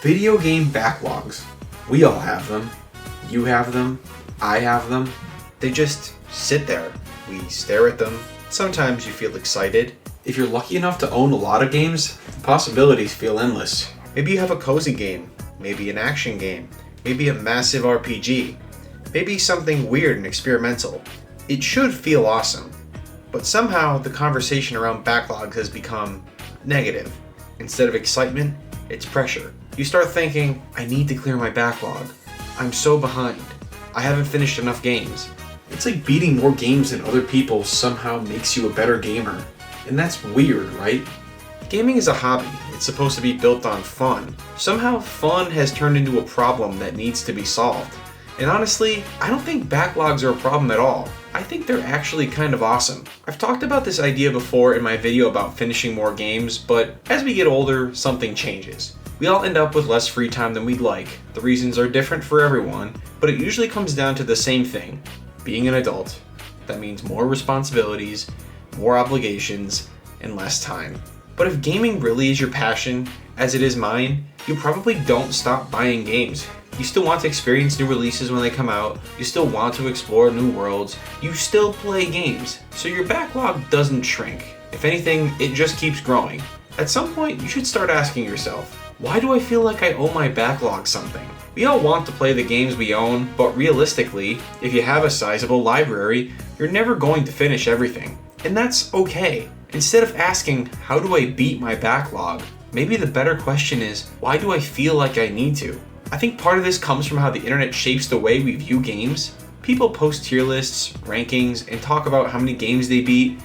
Video game backlogs. We all have them. You have them. I have them. They just sit there. We stare at them. Sometimes you feel excited. If you're lucky enough to own a lot of games, the possibilities feel endless. Maybe you have a cozy game, maybe an action game, maybe a massive RPG, maybe something weird and experimental. It should feel awesome. But somehow the conversation around backlogs has become negative. Instead of excitement, it's pressure. You start thinking, I need to clear my backlog. I'm so behind. I haven't finished enough games. It's like beating more games than other people somehow makes you a better gamer. And that's weird, right? Gaming is a hobby. It's supposed to be built on fun. Somehow fun has turned into a problem that needs to be solved. And honestly, I don't think backlogs are a problem at all. I think they're actually kind of awesome. I've talked about this idea before in my video about finishing more games, but as we get older, something changes. We all end up with less free time than we'd like. The reasons are different for everyone, but it usually comes down to the same thing: being an adult. That means more responsibilities, more obligations, and less time. But if gaming really is your passion, as it is mine, you probably don't stop buying games. You still want to experience new releases when they come out, you still want to explore new worlds, you still play games, so your backlog doesn't shrink. If anything, it just keeps growing. At some point, you should start asking yourself, why do I feel like I owe my backlog something? We all want to play the games we own, but realistically, if you have a sizable library, you're never going to finish everything. And that's okay. Instead of asking, how do I beat my backlog? Maybe the better question is, why do I feel like I need to? I think part of this comes from how the internet shapes the way we view games. People post tier lists, rankings, and talk about how many games they beat.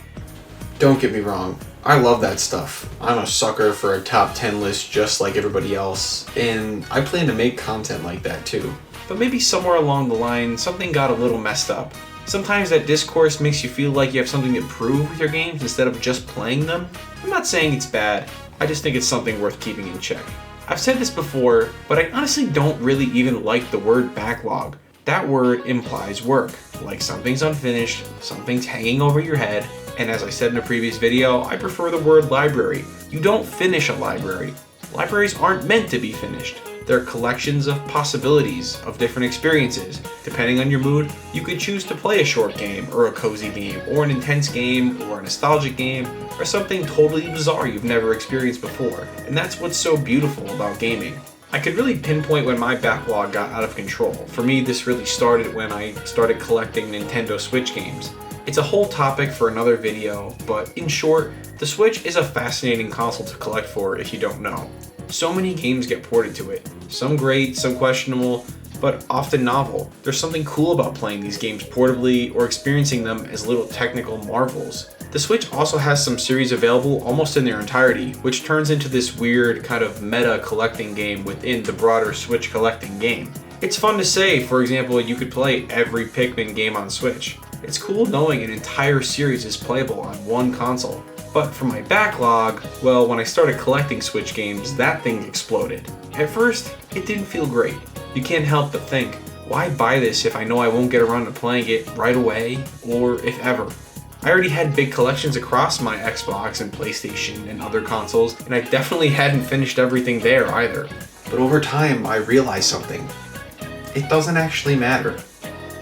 Don't get me wrong, I love that stuff. I'm a sucker for a top 10 list just like everybody else, and I plan to make content like that too. But maybe somewhere along the line, something got a little messed up. Sometimes that discourse makes you feel like you have something to prove with your games instead of just playing them. I'm not saying it's bad, I just think it's something worth keeping in check. I've said this before, but I honestly don't really even like the word backlog. That word implies work, like something's unfinished, something's hanging over your head, and as I said in a previous video, I prefer the word library. You don't finish a library. Libraries aren't meant to be finished. They're collections of possibilities, of different experiences. Depending on your mood, you could choose to play a short game, or a cozy game, or an intense game, or a nostalgic game, or something totally bizarre you've never experienced before. And that's what's so beautiful about gaming. I could really pinpoint when my backlog got out of control. For me, this really started when I started collecting Nintendo Switch games. It's a whole topic for another video, but in short, the Switch is a fascinating console to collect for if you don't know. So many games get ported to it. Some great, some questionable, but often novel. There's something cool about playing these games portably or experiencing them as little technical marvels. The Switch also has some series available almost in their entirety, which turns into this weird kind of meta collecting game within the broader Switch collecting game. It's fun to say, for example, you could play every Pikmin game on Switch. It's cool knowing an entire series is playable on one console. But for my backlog, well, when I started collecting Switch games, that thing exploded. At first, it didn't feel great. You can't help but think, why buy this if I know I won't get around to playing it right away, or if ever? I already had big collections across my Xbox and PlayStation and other consoles, and I definitely hadn't finished everything there either. But over time, I realized something. It doesn't actually matter.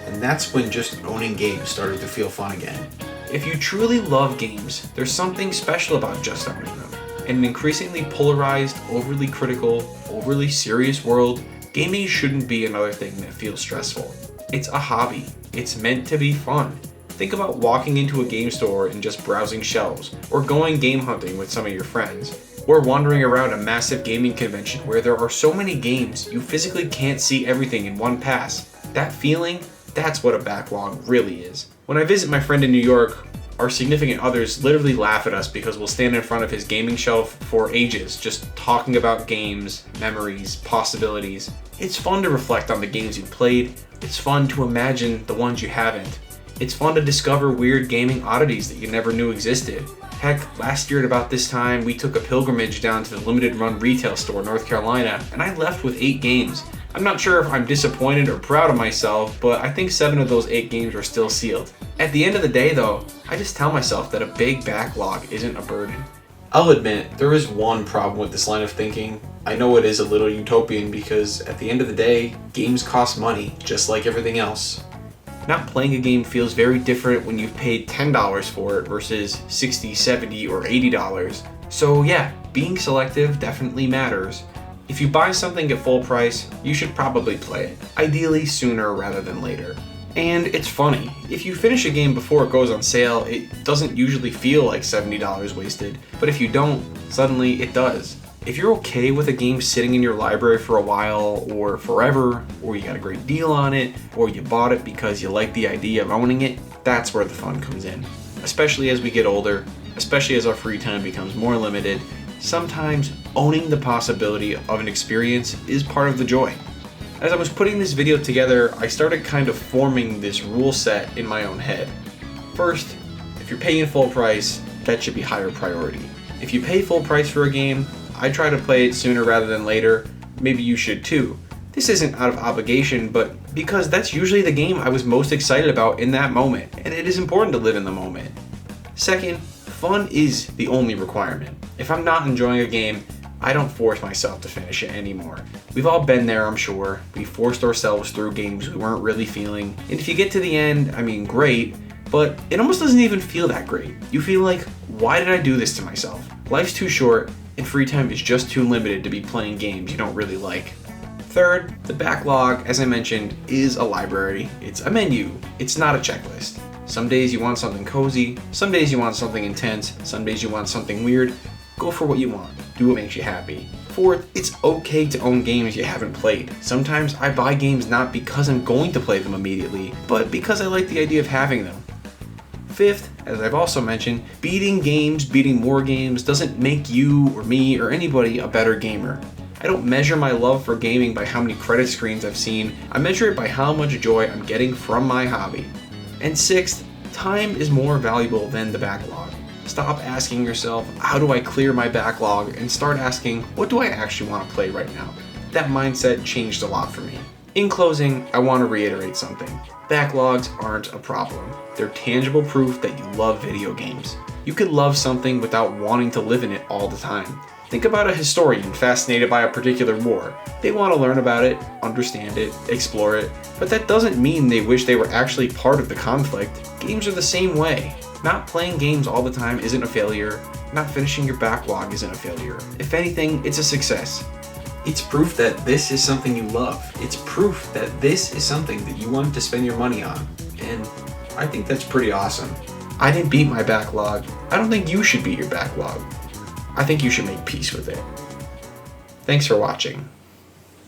And that's when just owning games started to feel fun again. If you truly love games, there's something special about just owning them. In an increasingly polarized, overly critical, overly serious world, gaming shouldn't be another thing that feels stressful. It's a hobby. It's meant to be fun. Think about walking into a game store and just browsing shelves, or going game hunting with some of your friends, or wandering around a massive gaming convention where there are so many games you physically can't see everything in one pass. That feeling, that's what a backlog really is. When I visit my friend in New York, our significant others literally laugh at us because we'll stand in front of his gaming shelf for ages, just talking about games, memories, possibilities. It's fun to reflect on the games you've played. It's fun to imagine the ones you haven't. It's fun to discover weird gaming oddities that you never knew existed. Heck, last year at about this time, we took a pilgrimage down to the limited run retail store in North Carolina, and I left with 8 games. I'm not sure if I'm disappointed or proud of myself, but I think 7 of those 8 games were still sealed. At the end of the day though, I just tell myself that a big backlog isn't a burden. I'll admit, there is one problem with this line of thinking, I know it is a little utopian because at the end of the day, games cost money, just like everything else. Not playing a game feels very different when you've paid $10 for it versus $60, $70, or $80. So yeah, being selective definitely matters. If you buy something at full price, you should probably play it, ideally sooner rather than later. And it's funny, if you finish a game before it goes on sale, it doesn't usually feel like $70 wasted, but if you don't, suddenly it does. If you're okay with a game sitting in your library for a while, or forever, or you got a great deal on it, or you bought it because you like the idea of owning it, that's where the fun comes in. Especially as we get older, especially as our free time becomes more limited, sometimes owning the possibility of an experience is part of the joy. As I was putting this video together, I started kind of forming this rule set in my own head. First, if you're paying full price, that should be higher priority. If you pay full price for a game, I try to play it sooner rather than later. Maybe you should too. This isn't out of obligation, but because that's usually the game I was most excited about in that moment, and it is important to live in the moment. Second, fun is the only requirement. If I'm not enjoying a game, I don't force myself to finish it anymore. We've all been there, I'm sure. We forced ourselves through games we weren't really feeling. And if you get to the end, I mean, great, but it almost doesn't even feel that great. You feel like, why did I do this to myself? Life's too short, and free time is just too limited to be playing games you don't really like. Third, the backlog, as I mentioned, is a library. It's a menu. It's not a checklist. Some days you want something cozy, some days you want something intense, some days you want something weird. Go for what you want. Do what makes you happy. Fourth, it's okay to own games you haven't played. Sometimes I buy games not because I'm going to play them immediately, but because I like the idea of having them. Fifth, as I've also mentioned, beating more games doesn't make you or me or anybody a better gamer. I don't measure my love for gaming by how many credit screens I've seen. I measure it by how much joy I'm getting from my hobby. And sixth, time is more valuable than the backlog. Stop asking yourself, how do I clear my backlog, and start asking, what do I actually want to play right now? That mindset changed a lot for me. In closing, I want to reiterate something. Backlogs aren't a problem. They're tangible proof that you love video games. You could love something without wanting to live in it all the time. Think about a historian fascinated by a particular war. They want to learn about it, understand it, explore it, but that doesn't mean they wish they were actually part of the conflict. Games are the same way. Not playing games all the time isn't a failure. Not finishing your backlog isn't a failure. If anything, it's a success. It's proof that this is something you love. It's proof that this is something that you want to spend your money on. And I think that's pretty awesome. I didn't beat my backlog. I don't think you should beat your backlog. I think you should make peace with it. Thanks for watching.